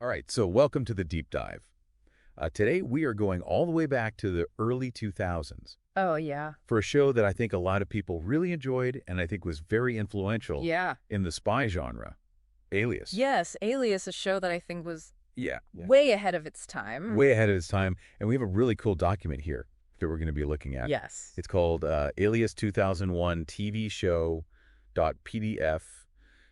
All right, so welcome to the deep dive. Today we are going all the way back to the early 2000s Oh, yeah. for a show that I think a lot of people really enjoyed and I think was very influential Yeah. in the spy genre, Alias. Yes, Alias, a show that I think was Yeah, way ahead of its time. way ahead of its time. And we have a really cool document here that we're going to be looking at. Yes. It's called Alias 2001 TV Show .pdf,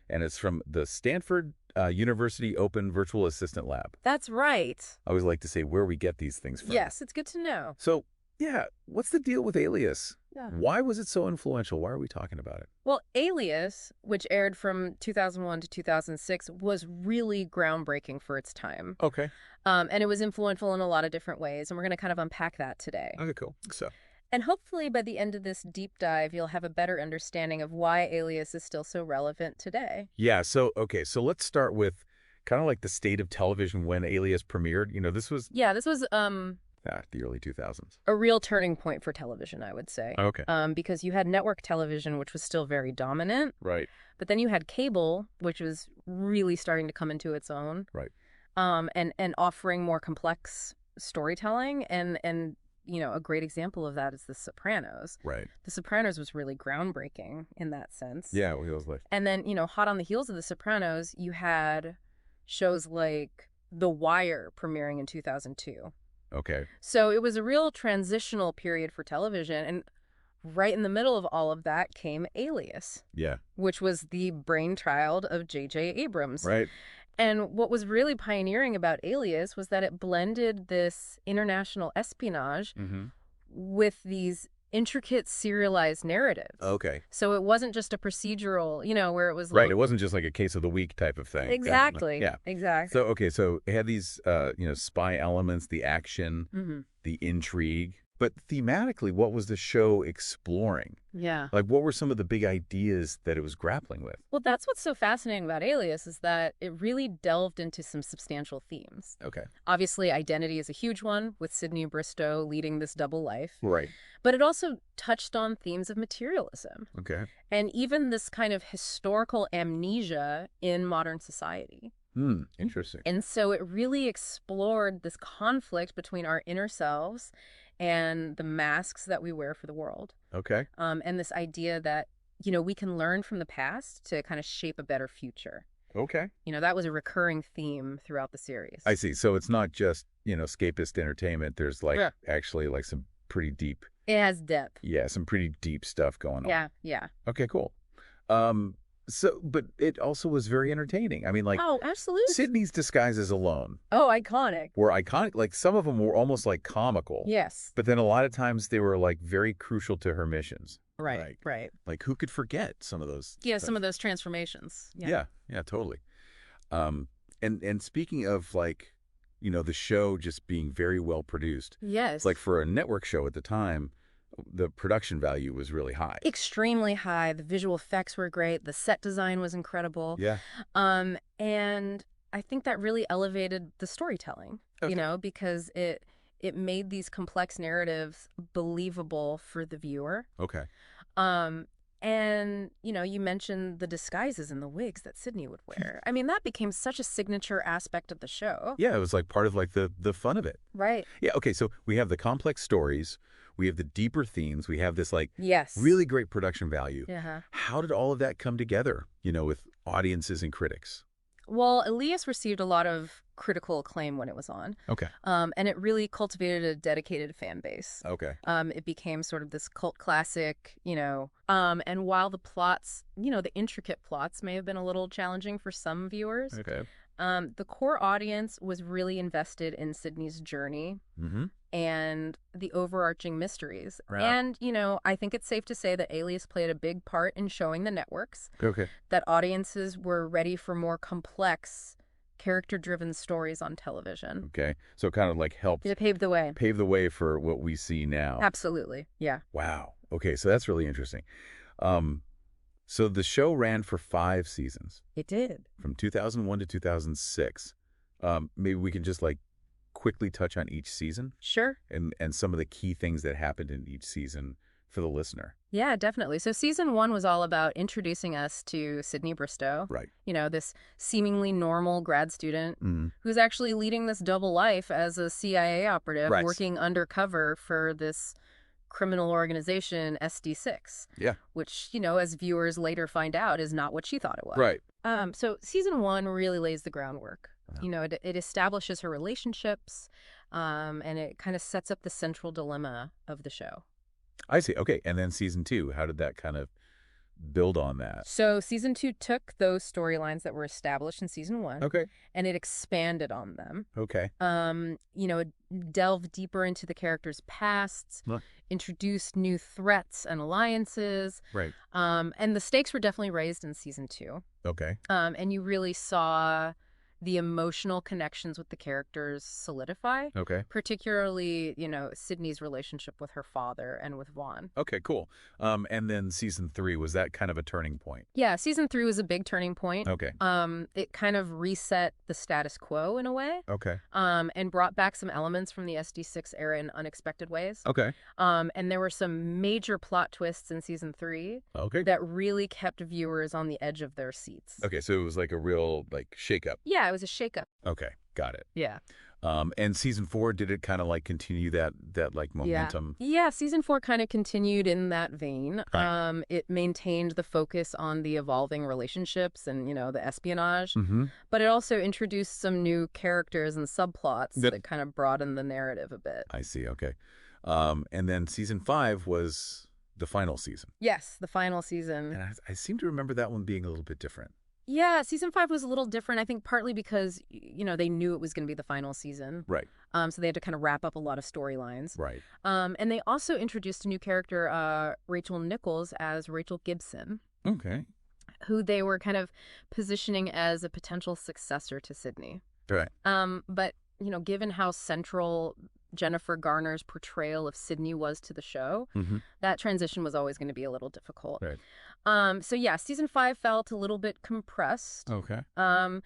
and it's from the Stanford University Open Virtual Assistant Lab. That's right. I always like to say where we get these things from. Yes, it's good to know. So, yeah, what's the deal with Alias? Yeah. Why was it so influential? Why are we talking about it? Well, Alias, which aired from 2001 to 2006, was really groundbreaking for its time. Okay. And it was influential in a lot of different ways, and we're going to kind of unpack that today. Okay, cool. So, And hopefully by the end of this deep dive, you'll have a better understanding of why Alias is still so relevant today. yeah, so let's start with kind of like the state of television when Alias premiered. This was Yeah, this was the early 2000s. a real turning point for television, I would say. Okay. Because you had network television, which was still very dominant, Right. but then you had cable, which was really starting to come into its own. Right. And offering more complex storytelling, and a great example of that is The Sopranos. Right. The Sopranos was really groundbreaking in that sense. Yeah, what it was like. And then, hot on the heels of The Sopranos, you had shows like The Wire premiering in 2002. Okay. So it was a real transitional period for television, and right in the middle of all of that came Alias, Yeah. which was the brainchild of J.J. Abrams. Right. And what was really pioneering about Alias was that it blended this international espionage Mm-hmm. with these intricate serialized narratives. Okay. So it wasn't just a procedural, where it was Right. It wasn't just like a case of the week type of thing. Exactly. Yeah. Exactly. So it had these, spy elements, the action, Mm-hmm. the intrigue. But thematically, what was the show exploring? Yeah. Like, what were some of the big ideas that it was grappling with? Well, that's what's so fascinating about Alias is that it really delved into some substantial themes. Okay. Obviously, identity is a huge one, with Sidney Bristow leading this double life. Right. But it also touched on themes of materialism Okay. and even this kind of historical amnesia in modern society. Interesting. And so it really explored this conflict between our inner selves and the masks that we wear for the world. Okay. And this idea that, we can learn from the past to kind of shape a better future. Okay. That was a recurring theme throughout the series. I see. So it's not just, escapist entertainment. There's Yeah. actually like some pretty deep, It has depth. some pretty deep stuff going on. Yeah, yeah. Okay, cool. But it also was very entertaining. I mean, like, Oh, absolutely. Sydney's disguises alone Oh, iconic. were iconic. Like, some of them were almost like comical. Yes. But then a lot of times they were like very crucial to her missions. Right, right. Like, who could forget some of those? Yeah, some of those transformations. Yeah, totally. And speaking of like, the show just being very well produced, Yes. like for a network show at the time, the production value was really high. Extremely high. The visual effects were great. The set design was incredible. Yeah. And I think that really elevated the storytelling, Okay. because it made these complex narratives believable for the viewer. Okay. And, you mentioned the disguises and the wigs that Sydney would wear. I mean, that became such a signature aspect of the show. Yeah, it was like part of like the fun of it. Right. Yeah, okay, so we have the complex stories, we have the deeper themes, we have this like Yes. really great production value. Yeah. How did all of that come together, with audiences and critics? Well, Alias received a lot of critical acclaim when it was on. Okay. And it really cultivated a dedicated fan base. Okay. It became sort of this cult classic, and while the plots, the intricate plots may have been a little challenging for some viewers, Okay. the core audience was really invested in Sydney's journey Mm-hmm. and the overarching mysteries. Right. And, I think it's safe to say that Alias played a big part in showing the networks Okay. that audiences were ready for more complex, character-driven stories on television. Okay. So it kind of like helped It paved the way. pave the way for what we see now. Absolutely. Yeah. Wow. Okay, so that's really interesting. So the show ran for 5 seasons, It did. from 2001 to 2006. Maybe we can just like quickly touch on each season Sure. and some of the key things that happened in each season for the listener. Yeah, definitely. So season 1 was all about introducing us to Sydney Bristow. Right. This seemingly normal grad student Mm. who's actually leading this double life as a CIA operative Right. working undercover for this criminal organization, SD6. Yeah. Which, as viewers later find out, is not what she thought it was. Right. So season 1 really lays the groundwork. Yeah. It establishes her relationships, and it kind of sets up the central dilemma of the show. I see. Okay. And then season 2, how did that kind of build on that? So season 2 took those storylines that were established in season 1, Okay. and it expanded on them. Okay. It delved deeper into the characters' pasts, Look. introduced new threats and alliances. Right. And the stakes were definitely raised in season 2. Okay. And you really saw the emotional connections with the characters solidify. Okay. Particularly, Sydney's relationship with her father and with Vaughn. Okay, cool. And then season 3, was that kind of a turning point? Yeah, season 3 was a big turning point. Okay. It kind of reset the status quo in a way. Okay. And brought back some elements from the SD6 era in unexpected ways. Okay. And there were some major plot twists in season 3 Okay. that really kept viewers on the edge of their seats. Okay, so it was like a real shakeup. Yeah, it was a shakeup. Okay, got it. Yeah. And season 4, did it kind of continuue that momentum? Yeah, season 4 kind of continued in that vein. Right. It maintained the focus on the evolving relationships and, the espionage. Mm-hmm. But it also introduced some new characters and subplots that kind of broadened the narrative a bit. I see, okay. And then season 5 was the final season. Yes, the final season. And I seem to remember that one being a little bit different. Yeah, season 5 was a little different, I think partly because, they knew it was going to be the final season. Right. So they had to kind of wrap up a lot of storylines. Right. And they also introduced a new character, Rachel Nichols, as Rachel Gibson. Okay. Who they were kind of positioning as a potential successor to Sydney. Right. But, given how central Jennifer Garner's portrayal of Sydney was to the show, mm-hmm. that transition was always going to be a little difficult. Right. So yeah, season 5 felt a little bit compressed. Okay. But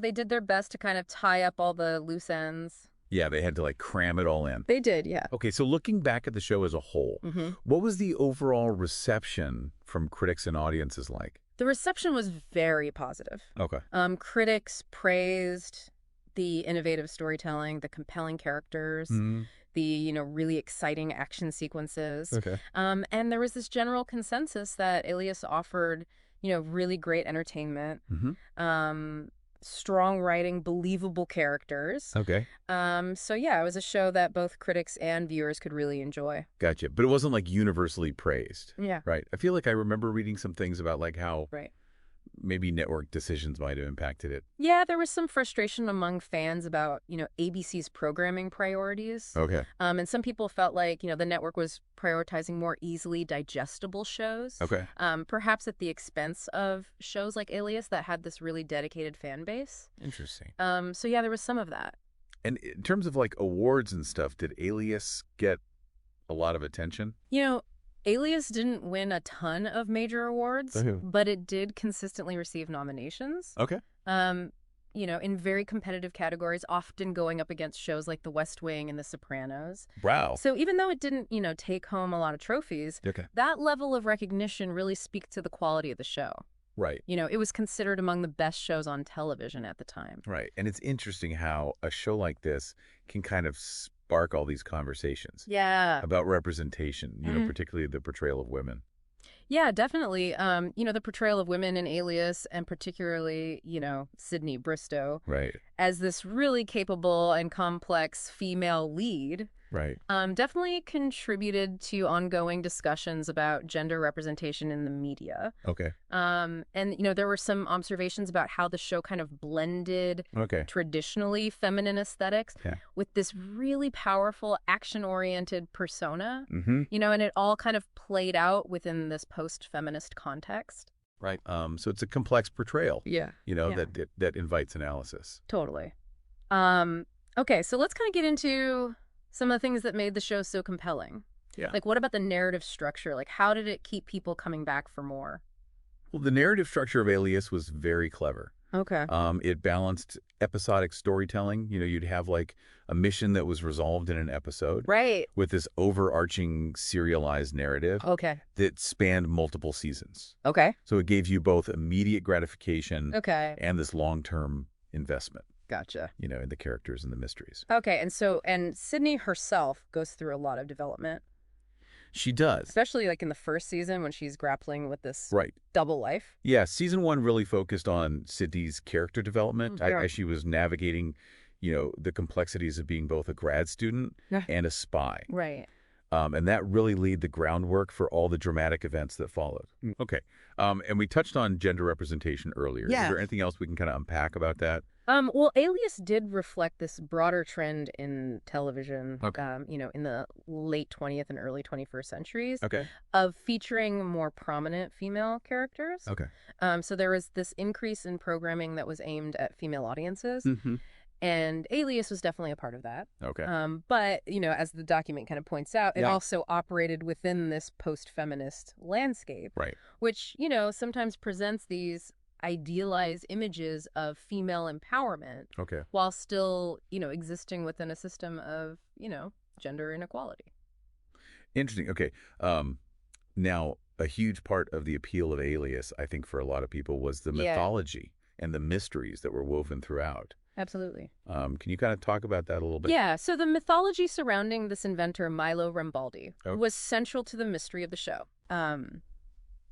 they did their best to kind of tie up all the loose ends. Yeah, they had to cram it all in. They did, yeah. Okay, so looking back at the show as a whole, Mm-hmm. what was the overall reception from critics and audiences like? The reception was very positive. Okay. Critics praised the innovative storytelling, the compelling characters, Mm-hmm. the, really exciting action sequences. Okay. And there was this general consensus that Alias offered, really great entertainment, Mm-hmm. strong writing, believable characters. Okay. So yeah, it was a show that both critics and viewers could really enjoy. Gotcha. But it wasn't universally praised. Yeah. Right. I feel like I remember reading some things about how Right. maybe network decisions might have impacted it. Yeah, there was some frustration among fans about, ABC's programming priorities. Okay. And some people felt like, the network was prioritizing more easily digestible shows. Okay. Perhaps at the expense of shows like Alias that had this really dedicated fan base. Interesting. So yeah, there was some of that. And in terms of awards and stuff, did Alias get a lot of attention? Alias didn't win a ton of major awards, but it did consistently receive nominations. Okay. In very competitive categories, often going up against shows like The West Wing and The Sopranos. Wow. So even though it didn't, take home a lot of trophies, Okay. that level of recognition really speaks to the quality of the show. Right. It was considered among the best shows on television at the time. Right. And it's interesting how a show like this can kind of spark all these conversations. Yeah. About representation, Mm-hmm. particularly the portrayal of women. Yeah, definitely. The portrayal of women in Alias and particularly, Sydney Bristow. Right. As this really capable and complex female lead. Right. Definitely contributed to ongoing discussions about gender representation in the media. Okay. And, there were some observations about how the show kind of blended traditionally feminine aesthetics with this really powerful action-oriented persona. Mm-hmm. And it all kind of played out within this post-feminist context. Right. So it's a complex portrayal. Yeah. That invites analysis. Totally. Okay, so let's kind of get into some of the things that made the show so compelling. Yeah. What about the narrative structure? How did it keep people coming back for more? Well, the narrative structure of Alias was very clever. Okay. It balanced episodic storytelling. You'd have like a mission that was resolved in an episode. Right. With this overarching serialized narrative. Okay. That spanned multiple seasons. Okay. So it gave you both immediate gratification. Okay. And this long-term investment. Gotcha. In the characters and the mysteries. Okay, and Sydney herself goes through a lot of development. She does. Especially like in the first season when she's grappling with this double life. Yeah, season 1 really focused on Sydney's character development as she was navigating, the complexities of being both a grad student and a spy. Right. And that really laid the groundwork for all the dramatic events that followed. Okay. And we touched on gender representation earlier. Yeah. Is there anything else we can kind of unpack about that? Well, Alias did reflect this broader trend in television, in the late 20th and early 21st centuries of featuring more prominent female characters. Okay. So there was this increase in programming that was aimed at female audiences. Mm-hmm. And Alias was definitely a part of that. Okay. But, as the document kind of points out, it also operated within this post-feminist landscape. Right. Which, sometimes presents these idealized images of female empowerment. Okay. While still, existing within a system of, gender inequality. Interesting. Okay. Now, a huge part of the appeal of Alias, I think, for a lot of people was the mythology and the mysteries that were woven throughout. Absolutely. Can you kind of talk about that a little bit? Yeah, so the mythology surrounding this inventor, Milo Rambaldi, was central to the mystery of the show.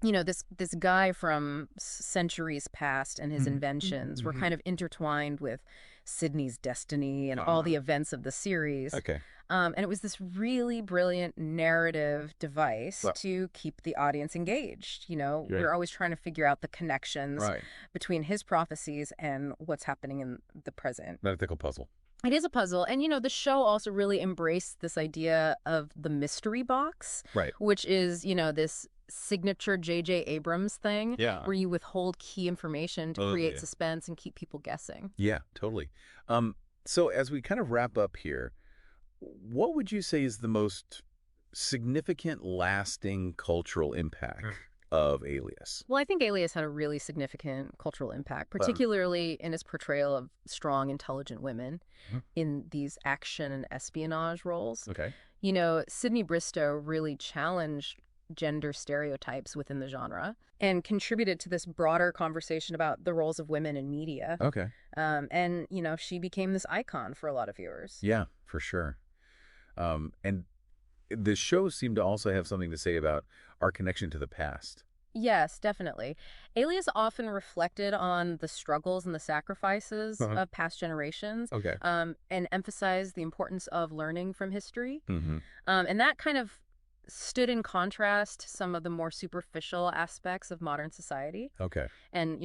This guy from centuries past and his inventions were kind of intertwined with Sydney's destiny and all the events of the series. Okay. And it was this really brilliant narrative device to keep the audience engaged. We're always trying to figure out the connections between his prophecies and what's happening in the present. Mythical puzzle. It is a puzzle. And, the show also really embraced this idea of the mystery box, which is, this signature J.J. Abrams thing where you withhold key information to create suspense and keep people guessing. Yeah, totally. So as we kind of wrap up here, what would you say is the most significant, lasting cultural impact of Alias? Well, I think Alias had a really significant cultural impact, particularly in its portrayal of strong, intelligent women in these action and espionage roles. Okay. Sydney Bristow really challenged gender stereotypes within the genre and contributed to this broader conversation about the roles of women in media. Okay. And, she became this icon for a lot of viewers. Yeah, for sure. And the show seemed to also have something to say about our connection to the past. Yes, definitely. Alias often reflected on the struggles and the sacrifices of past generations. Okay. And emphasized the importance of learning from history. Mm-hmm. And that kind of stood in contrast to some of the more superficial aspects of modern society. Okay. And,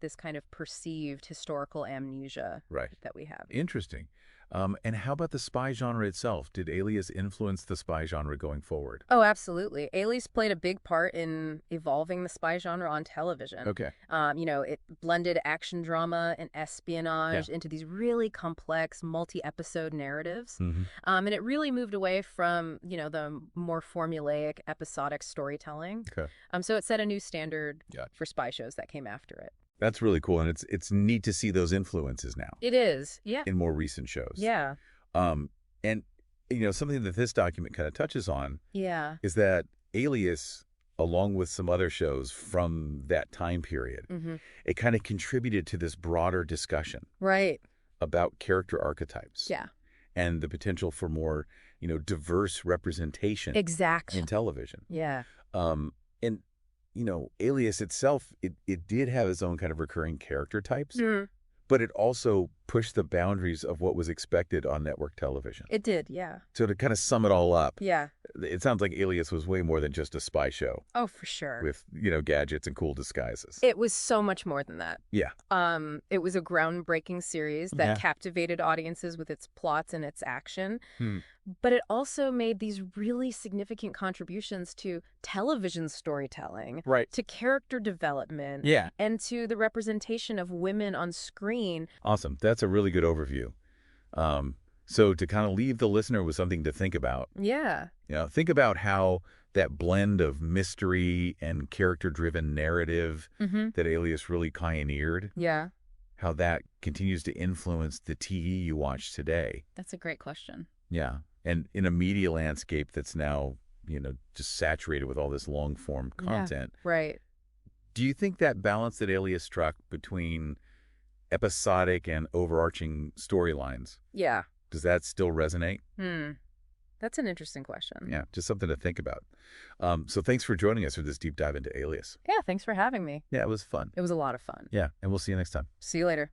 this kind of perceived historical amnesia that we have. Interesting. And how about the spy genre itself? Did Alias influence the spy genre going forward? Oh, absolutely. Alias played a big part in evolving the spy genre on television. Okay. It blended action drama and espionage into these really complex multi-episode narratives. Mm-hmm. And it really moved away from, the more formulaic episodic storytelling. Okay. So it set a new standard for spy shows that came after it. That's really cool, and it's neat to see those influences now. It is, yeah. In more recent shows. Yeah. And, something that this document kind of touches on is that Alias, along with some other shows from that time period, it kind of contributed to this broader discussion. Right. About character archetypes. Yeah. And the potential for more, diverse representation. Exactly. In television. Yeah. And Alias itself, it did have its own kind of recurring character types, but it also pushed the boundaries of what was expected on network television. It did, yeah. So to kind of sum it all up, it sounds like Alias was way more than just a spy show. Oh, for sure. With, gadgets and cool disguises. It was so much more than that. Yeah. It was a groundbreaking series that captivated audiences with its plots and its action. But it also made these really significant contributions to television storytelling, to character development, and to the representation of women on screen. Awesome. That's a really good overview. So to kind of leave the listener with something to think about. Yeah. Think about how that blend of mystery and character-driven narrative that Alias really pioneered. Yeah. how that continues to influence the TV you watch today. That's a great question. Yeah. And in a media landscape that's now, just saturated with all this long-form content. Yeah, right. Do you think that balance that Alias struck between episodic and overarching storylines, yeah, does that still resonate? That's an interesting question. Yeah, just something to think about. So thanks for joining us for this deep dive into Alias. Yeah, thanks for having me. Yeah, it was fun. It was a lot of fun. Yeah, and we'll see you next time. See you later.